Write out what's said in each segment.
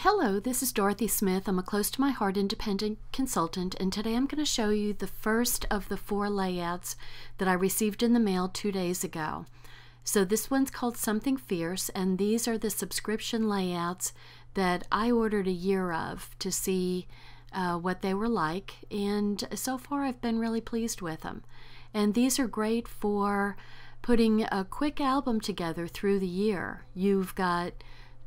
Hello, this is Dorothy Smith. I'm a close to my heart independent consultant, and today I'm going to show you the first of the 4 layouts that I received in the mail 2 days ago. So this one's called Something Fierce, and these are the subscription layouts that I ordered a year of to see what they were like, and so far I've been really pleased with them. And these are great for putting a quick album together through the year. You've got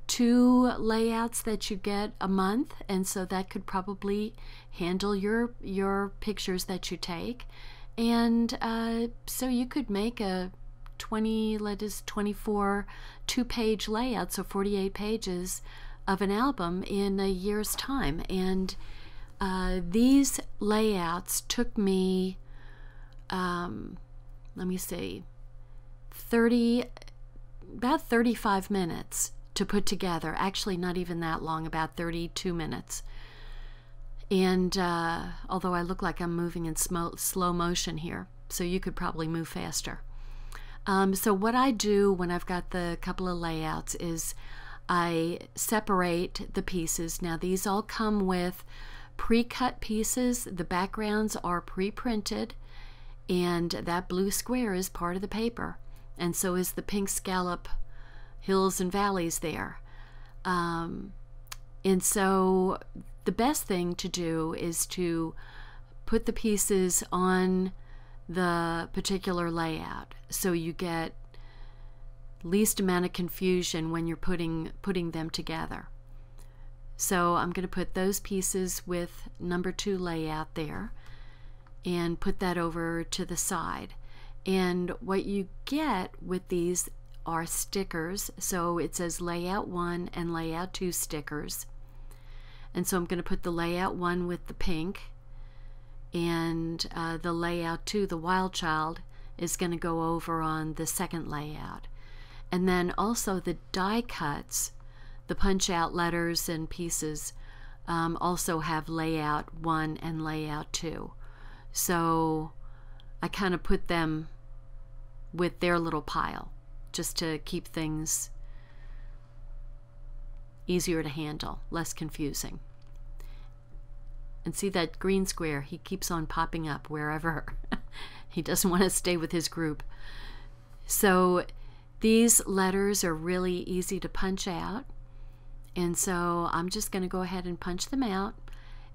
2 layouts that you get a month, and so that could probably handle your pictures that you take. And so you could make a 24 2-page layout, so 48 pages of an album in a year's time. And these layouts took me let me see, about 35 minutes to put together. Actually, not even that long, about 32 minutes. And although I look like I'm moving in slow motion here, so you could probably move faster. So what I do when I've got the couple of layouts is I separate the pieces. Now these all come with pre-cut pieces. The backgrounds are pre-printed, and that blue square is part of the paper, and so is the pink scallop hills and valleys there. And so the best thing to do is to put the pieces on the particular layout so you get least amount of confusion when you're putting them together. So I'm going to put those pieces with number 2 layout there and put that over to the side. And what you get with these are stickers. So it says layout 1 and layout 2 stickers. And so I'm going to put the layout 1 with the pink, and the layout 2, the wild child, is going to go over on the second layout. And then also the die cuts, the punch out letters and pieces, also have layout 1 and layout 2. So I kind of put them with their little pile just to keep things easier to handle, less confusing. And see that green square, he keeps on popping up wherever. He doesn't want to stay with his group. So these letters are really easy to punch out, and so I'm just going to go ahead and punch them out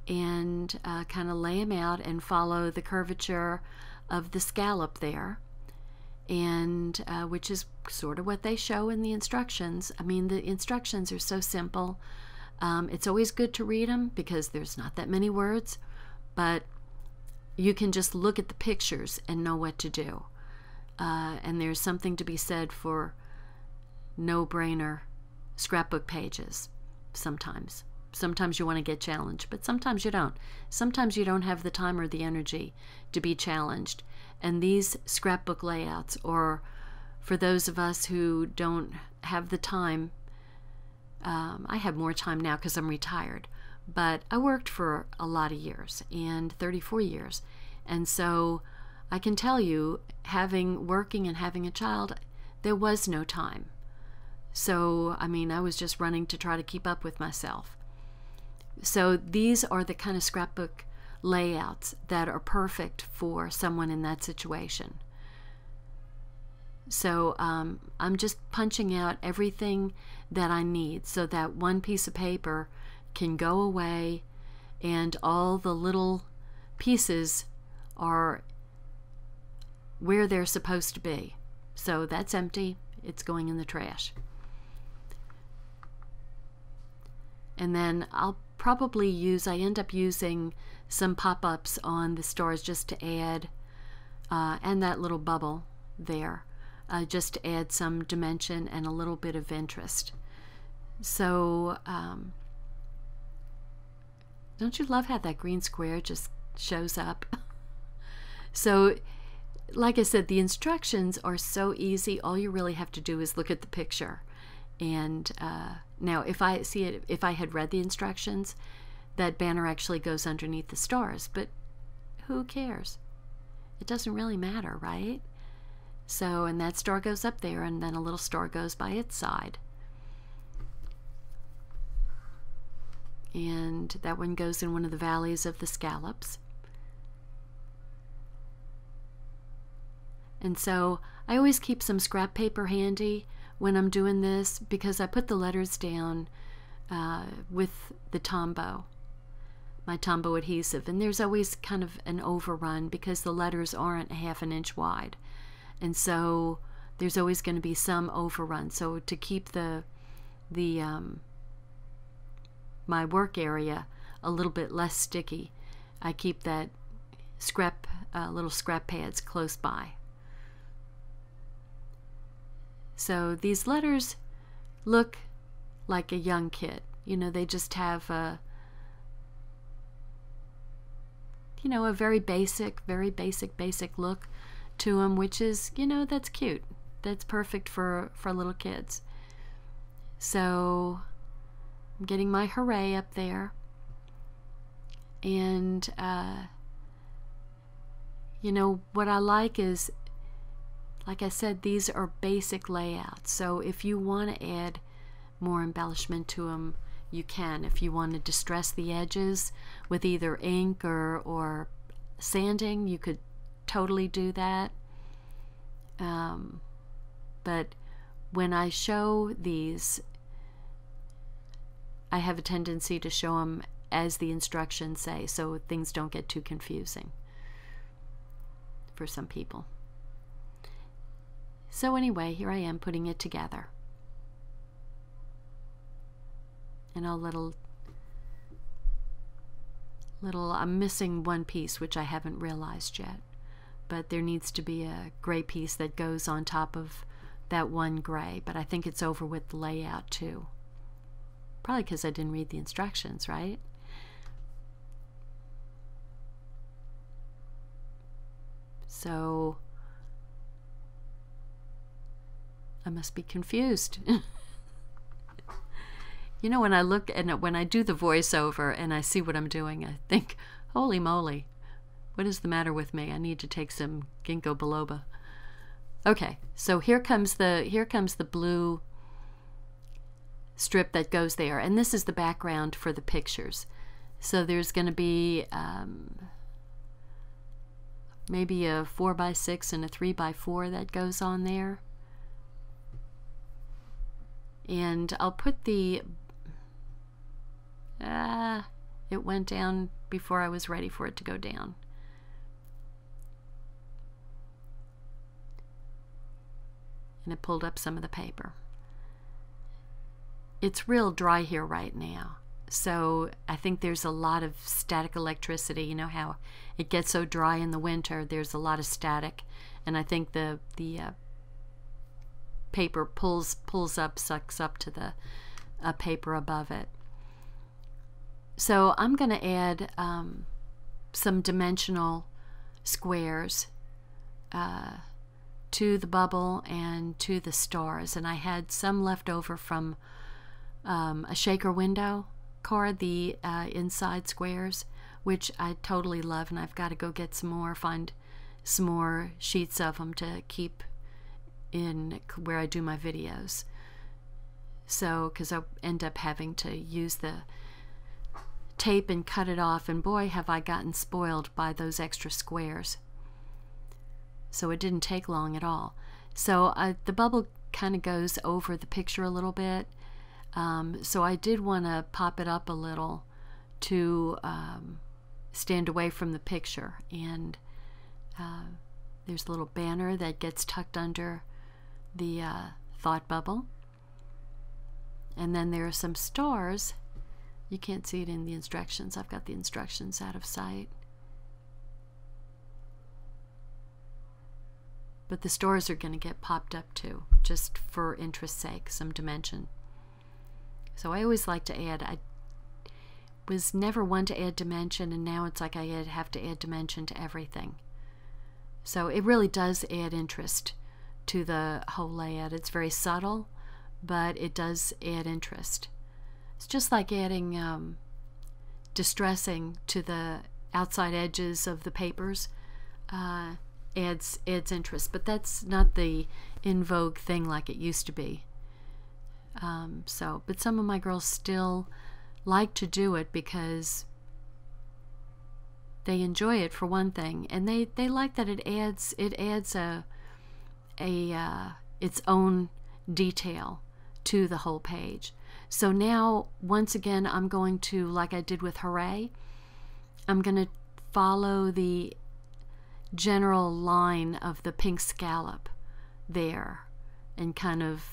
and kind of lay them out and follow the curvature of the scallop there, and which is sort of what they show in the instructions. I mean, the instructions are so simple. It's always good to read them because there's not that many words, but you can just look at the pictures and know what to do. And there's something to be said for no-brainer scrapbook pages sometimes. Sometimes you want to get challenged, but sometimes you don't. Sometimes you don't have the time or the energy to be challenged. And these scrapbook layouts, or for those of us who don't have the time, I have more time now because I'm retired, but I worked for a lot of years, and 34 years. And so I can tell you, working and having a child, there was no time. So, I mean, I was just running to try to keep up with myself. So these are the kind of scrapbook layouts that are perfect for someone in that situation. So I'm just punching out everything that I need so that one piece of paper can go away and all the little pieces are where they're supposed to be. So that's empty, it's going in the trash. And then I'll probably I end up using some pop-ups on the stars just to add, and that little bubble there, just to add some dimension and a little bit of interest. So don't you love how that green square just shows up? So like I said, the instructions are so easy. All you really have to do is look at the picture. And now if I had read the instructions, that banner actually goes underneath the stars, but who cares? It doesn't really matter, right? So, and that star goes up there, and then a little star goes by its side. and that one goes in one of the valleys of the scallops. And so I always keep some scrap paper handy when I'm doing this, because I put the letters down with the Tombow, my Tombow adhesive, and there's always kind of an overrun because the letters aren't ½ an inch wide, and so there's always going to be some overrun. So to keep my work area a little bit less sticky, I keep that little scrap pads close by. So these letters look like a young kid. You know, they just have a very basic look to them, which is, that's cute. That's perfect for little kids. So I'm getting my hooray up there. And, what I like is, like I said, these are basic layouts. So if you want to add more embellishment to them, you can. If you want to distress the edges with either ink or sanding, you could totally do that. But when I show these, I have a tendency to show them as the instructions say, so things don't get too confusing for some people. So anyway, here I am putting it together. And I'm missing one piece, which I haven't realized yet. But there needs to be a gray piece that goes on top of that one gray. But I think it's over with the layout too. Probably because I didn't read the instructions, right? So I must be confused. When I look and when I do the voiceover and I see what I'm doing, I think, holy moly, what is the matter with me? I need to take some ginkgo biloba. Okay, so here comes the blue strip that goes there, and this is the background for the pictures. So there's going to be maybe a 4x6 and a 3x4 that goes on there. And I'll put the it went down before I was ready for it to go down. And it pulled up some of the paper. It's real dry here right now, so I think there's a lot of static electricity. You know how it gets so dry in the winter, there's a lot of static, and I think the paper sucks up to the paper above it. So I'm going to add some dimensional squares to the bubble and to the stars, and I had some left over from a shaker window card, the inside squares, which I totally love, and I've got to go get some more, find some more sheets of them to keep in where I do my videos. So, because I end up having to use the tape and cut it off, and boy have I gotten spoiled by those extra squares. So it didn't take long at all. So the bubble kind of goes over the picture a little bit, so I did want to pop it up a little to stand away from the picture, and there's a little banner that gets tucked under the thought bubble, and then there are some stars. You can't see it in the instructions. I've got the instructions out of sight. But the stars are going to get popped up too, just for interest's sake, some dimension. So I always like to add, I was never one to add dimension, and now it's like I have to add dimension to everything. So it really does add interest to the whole layout. It's very subtle, but it does add interest. It's just like adding distressing to the outside edges of the papers. Adds interest, but that's not the in vogue thing like it used to be. But some of my girls still like to do it because they enjoy it, for one thing, and they like that it adds its own detail to the whole page. So now, once again, I'm going to, like I did with Hooray, I'm going to follow the general line of the pink scallop there and kind of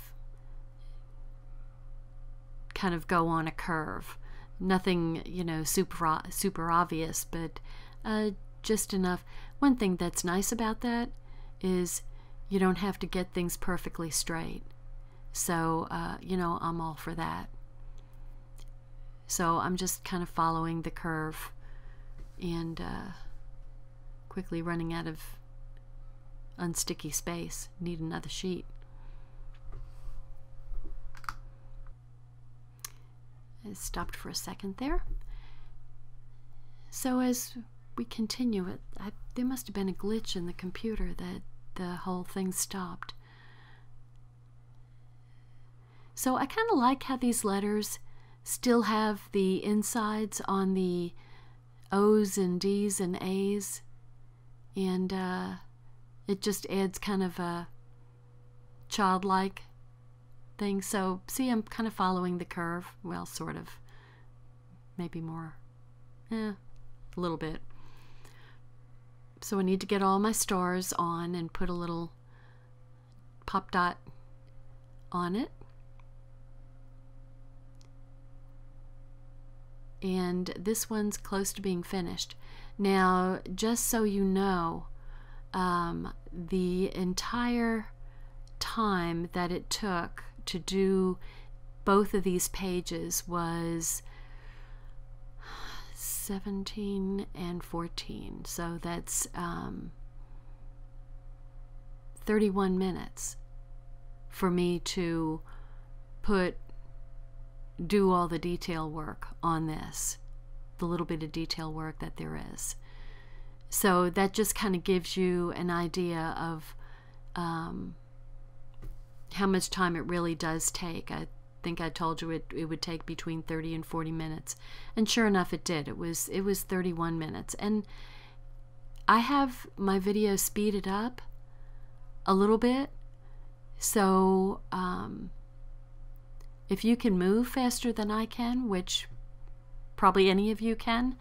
go on a curve. Nothing, you know, super obvious, but just enough. One thing that's nice about that is you don't have to get things perfectly straight. So, you know, I'm all for that. So I'm just kind of following the curve and quickly running out of unsticky space. Need another sheet. I stopped for a second there. So as we continue it, there must have been a glitch in the computer that the whole thing stopped. So I kind of like how these letters still have the insides on the O's and D's and A's, and it just adds kind of a childlike thing. So see, I'm kind of following the curve. Well, sort of. Maybe more. A little bit. So I need to get all my stars on and put a little pop dot on it. And this one's close to being finished. Now, just so you know, the entire time that it took to do both of these pages was 17 and 14. So that's 31 minutes for me to do all the detail work on this, the little bit of detail work that there is. So that just kind of gives you an idea of how much time it really does take. I think I told you it would take between 30 and 40 minutes, and sure enough it did. It was 31 minutes, and I have my video speeded up a little bit, so if you can move faster than I can, which probably any of you can,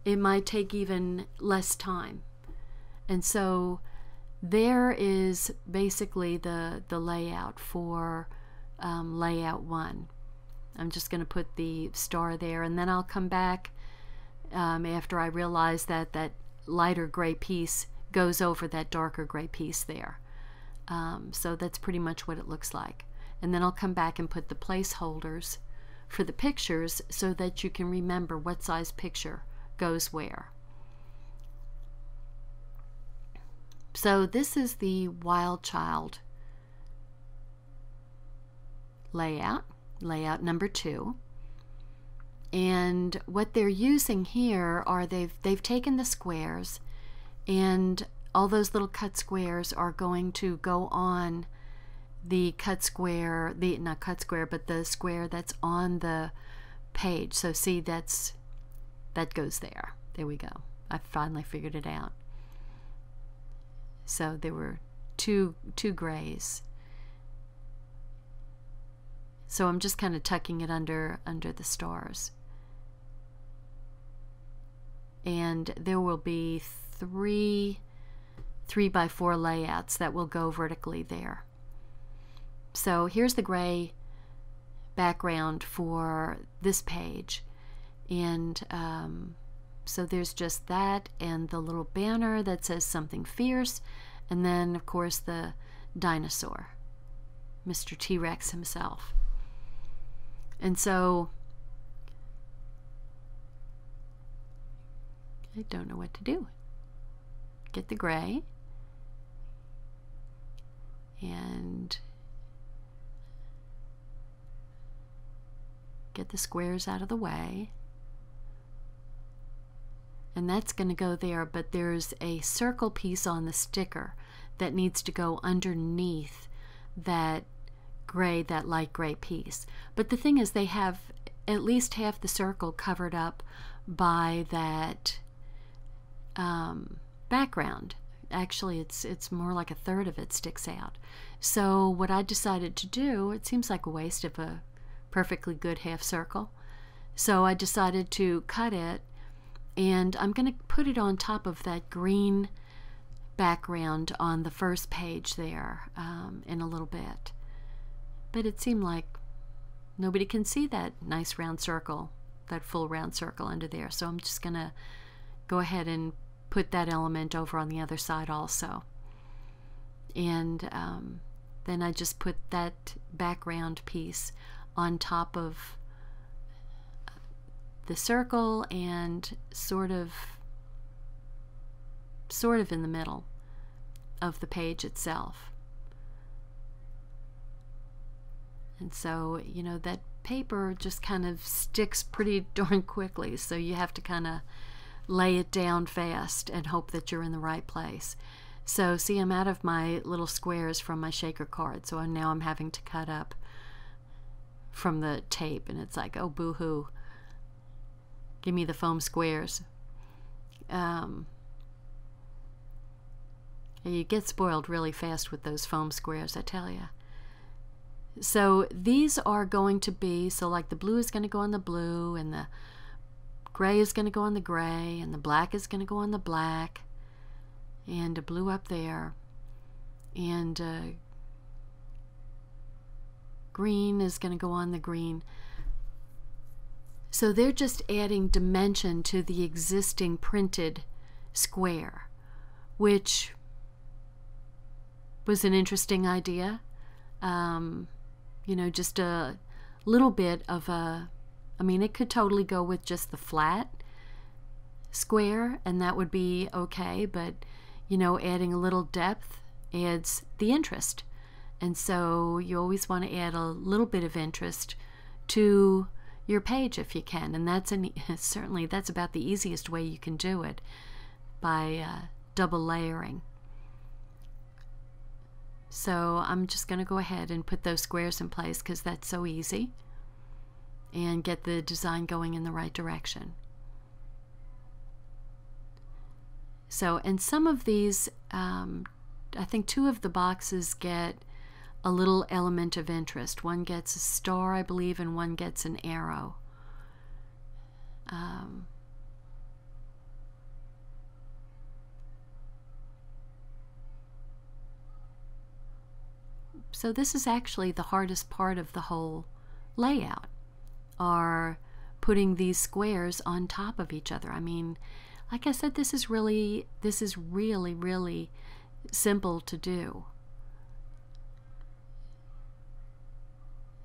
it might take even less time. And so there is basically the layout for layout 1. I'm just going to put the star there, and then I'll come back after I realize that that lighter gray piece goes over that darker gray piece there. So that's pretty much what it looks like. And then I'll come back and put the placeholders for the pictures so that you can remember what size picture goes where. So this is the Wild Child layout number 2. And what they're using here are they've taken the squares, and all those little cut squares are going to go on the cut square, not cut square, but the square that's on the page. So see, that goes there. There we go. I finally figured it out. So there were two grays. So I'm just kind of tucking it under the stars. And there will be three 3x4 layouts that will go vertically there. So here's the gray background for this page, and so there's just that and the little banner that says something fierce, and then of course the dinosaur, Mr. T-Rex himself. And so I don't know what to do. Get the gray and get the squares out of the way, and that's going to go there, but there's a circle piece on the sticker that needs to go underneath that gray, that light gray piece. But the thing is, they have at least half the circle covered up by that background. Actually, it's more like a third of it sticks out. So what I decided to do, it seems like a waste of a perfectly good half circle. So I decided to cut it, and I'm going to put it on top of that green background on the first page there in a little bit. But it seemed like nobody can see that nice round circle, that full round circle under there. So I'm just going to go ahead and put that element over on the other side also. And then I just put that background piece on top of the circle and sort of in the middle of the page itself. And so, you know, that paper just kind of sticks pretty darn quickly, so you have to kind of lay it down fast and hope that you're in the right place. So see, I'm out of my little squares from my shaker card, so now I'm having to cut up from the tape, and it's like, oh, boo-hoo, give me the foam squares. You get spoiled really fast with those foam squares, I tell you. So these are going to be, so like the blue is going to go on the blue, and the gray is going to go on the gray, and the black is going to go on the black, and a blue up there, and green is going to go on the green. So they're just adding dimension to the existing printed square, which was an interesting idea. You know, just a little bit of a, I mean, it could totally go with just the flat square, and that would be okay, but, you know, adding a little depth adds the interest. And so you always want to add a little bit of interest to your page if you can, and that's certainly that's about the easiest way you can do it, by double layering. So I'm just going to go ahead and put those squares in place because that's so easy, and get the design going in the right direction. So, and some of these, I think 2 of the boxes get a little element of interest. One gets a star, I believe, and one gets an arrow. So this is actually the hardest part of the whole layout, are putting these squares on top of each other. I mean, like I said, this is really, really simple to do.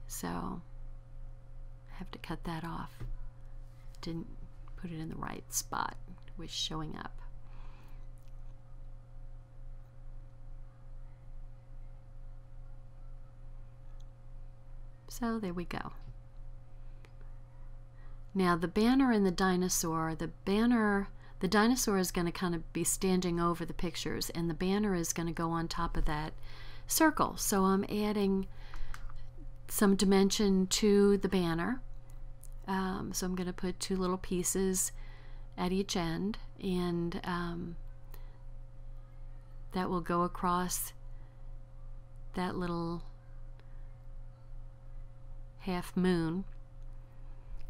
So I have to cut that off. Didn't put it in the right spot. It was showing up. So there we go. Now the banner and the dinosaur, the dinosaur is going to kind of be standing over the pictures, and the banner is going to go on top of that circle. So I'm adding some dimension to the banner. So I'm going to put 2 little pieces at each end, and that will go across that little half moon,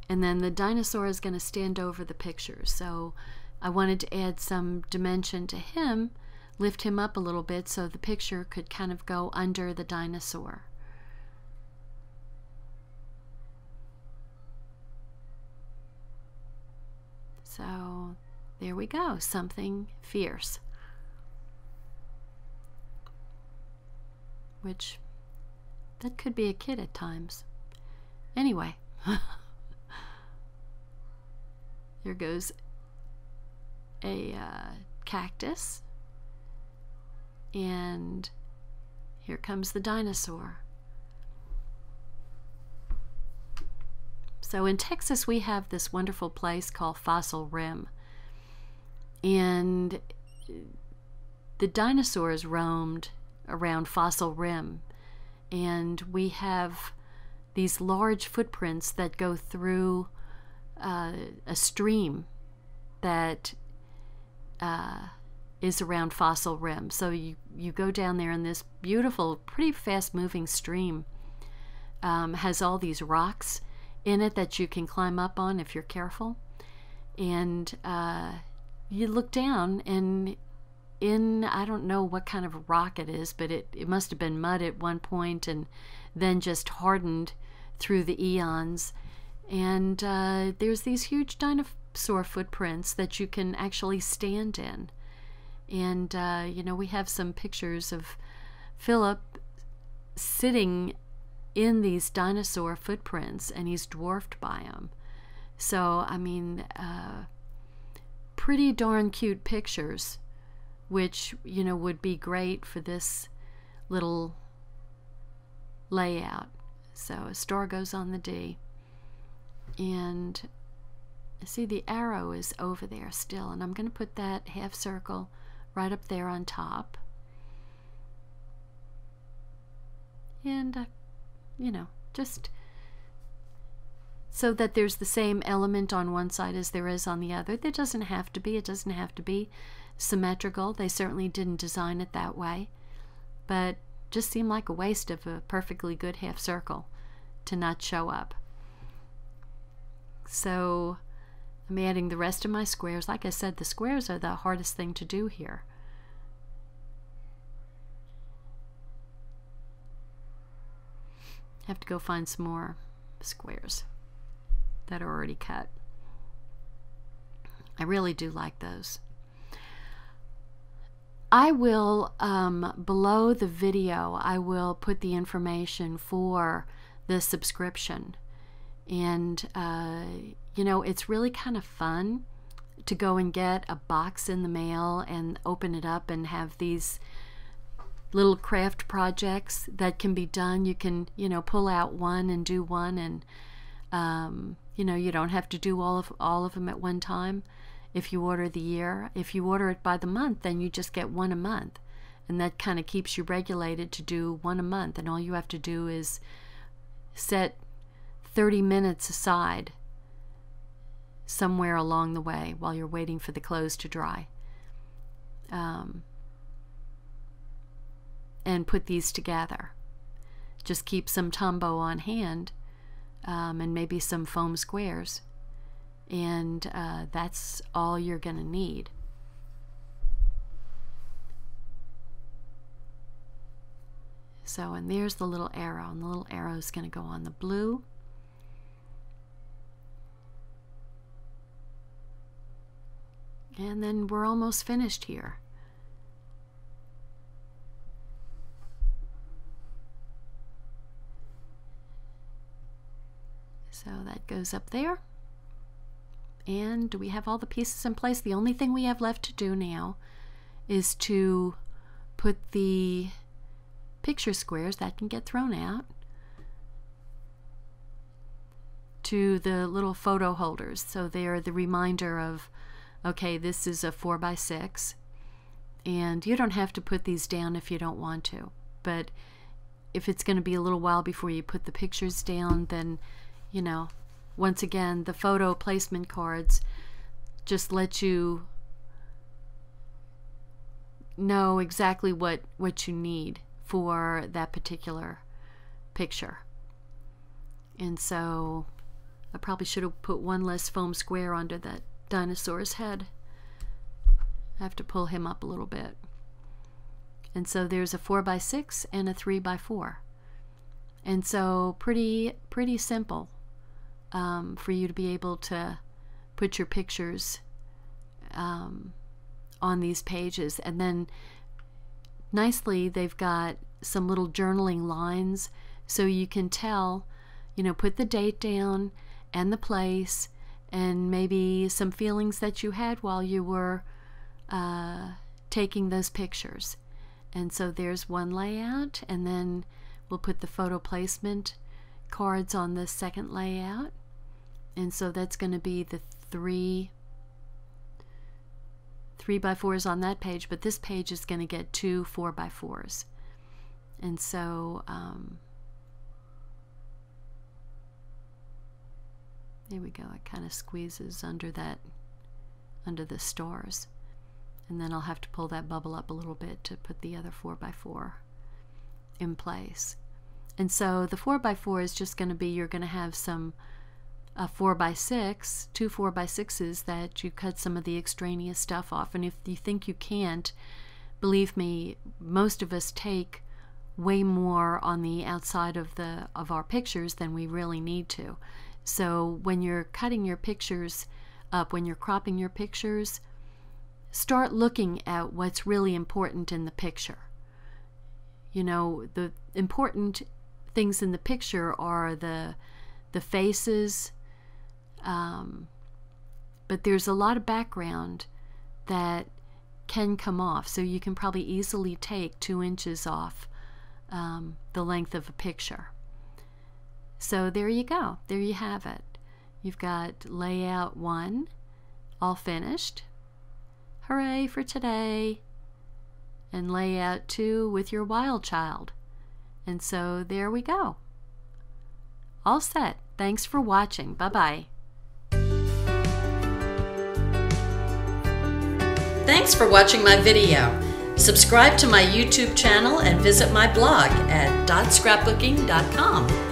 and then the dinosaur is going to stand over the picture. So I wanted to add some dimension to him, lift him up a little bit so the picture could kind of go under the dinosaur. So there we go, something fierce, which that could be a kid at times. Anyway, there goes a cactus, and here comes the dinosaur. So in Texas, we have this wonderful place called Fossil Rim, and the dinosaurs roamed around Fossil Rim and we have these large footprints that go through a stream that is around Fossil Rim. So you go down there, and this beautiful, pretty fast-moving stream has all these rocks in it that you can climb up on if you're careful. And you look down, and I don't know what kind of rock it is, but it must have been mud at one point and then just hardened through the eons. And there's these huge dinosaur footprints that you can actually stand in. And, you know, we have some pictures of Philip sitting in these dinosaur footprints, and he's dwarfed by them. So, I mean, pretty darn cute pictures, which, you know, would be great for this little layout. So a star goes on the D. And see, the arrow is over there still, and I'm going to put that half circle right up there on top. And, you know, just so that there's the same element on one side as there is on the other. There doesn't have to be. It doesn't have to be symmetrical. They certainly didn't design it that way. But just seemed like a waste of a perfectly good half circle to not show up. So I'm adding the rest of my squares. Like I said, the squares are the hardest thing to do here. I have to go find some more squares that are already cut. I really do like those. I will, below the video, I will put the information for the subscription. And, you know, it's really kind of fun to go and get a box in the mail and open it up and have these little craft projects that can be done. You can, you know, pull out one and do one, and, you know, you don't have to do all of them at one time. If you order the year, if you order it by the month, then you just get one a month, and that kind of keeps you regulated to do one a month. And all you have to do is set 30 minutes aside somewhere along the way while you're waiting for the clothes to dry, and put these together. Just keep some Tombow on hand, and maybe some foam squares, and that's all you're going to need. So, and there's the little arrow, and the little arrow is going to go on the blue. And then we're almost finished here. So that goes up there. And we have all the pieces in place. The only thing we have left to do now is to put the picture squares that can get thrown out to the little photo holders. So they're the reminder of, okay, this is a 4x6, and you don't have to put these down if you don't want to. But if it's going to be a little while before you put the pictures down, then, you know, once again, the photo placement cards just let you know exactly what you need for that particular picture. And so I probably should have put one less foam square under that dinosaur's head. I have to pull him up a little bit. And so there's a 4x6 and a 3x4. And so pretty simple for you to be able to put your pictures on these pages. And then nicely they've got some little journaling lines, so you can tell, you know, put the date down and the place and maybe some feelings that you had while you were taking those pictures. And so there's one layout, and then we'll put the photo placement cards on the second layout. And so that's going to be the 3x4s on that page, but this page is going to get two 4x4s. And so there we go. It kind of squeezes under the stars. And then I'll have to pull that bubble up a little bit to put the other 4x4 in place. And so the 4x4 is just going to be, you're going to have some 4x6, two 4x6s that you cut some of the extraneous stuff off. And if you think you can't, believe me, most of us take way more on the outside of our pictures than we really need to. So when you're cutting your pictures up, when you're cropping your pictures, start looking at what's really important in the picture. You know, the important things in the picture are the faces, but there's a lot of background that can come off, so you can probably easily take 2 inches off the length of a picture. So there you go. There you have it. You've got layout 1 all finished. Hooray for today. And layout 2 with your wild child. And so there we go. All set. Thanks for watching. Bye-bye. Thanks for watching my video. Subscribe to my YouTube channel and visit my blog at .scrapbooking.com.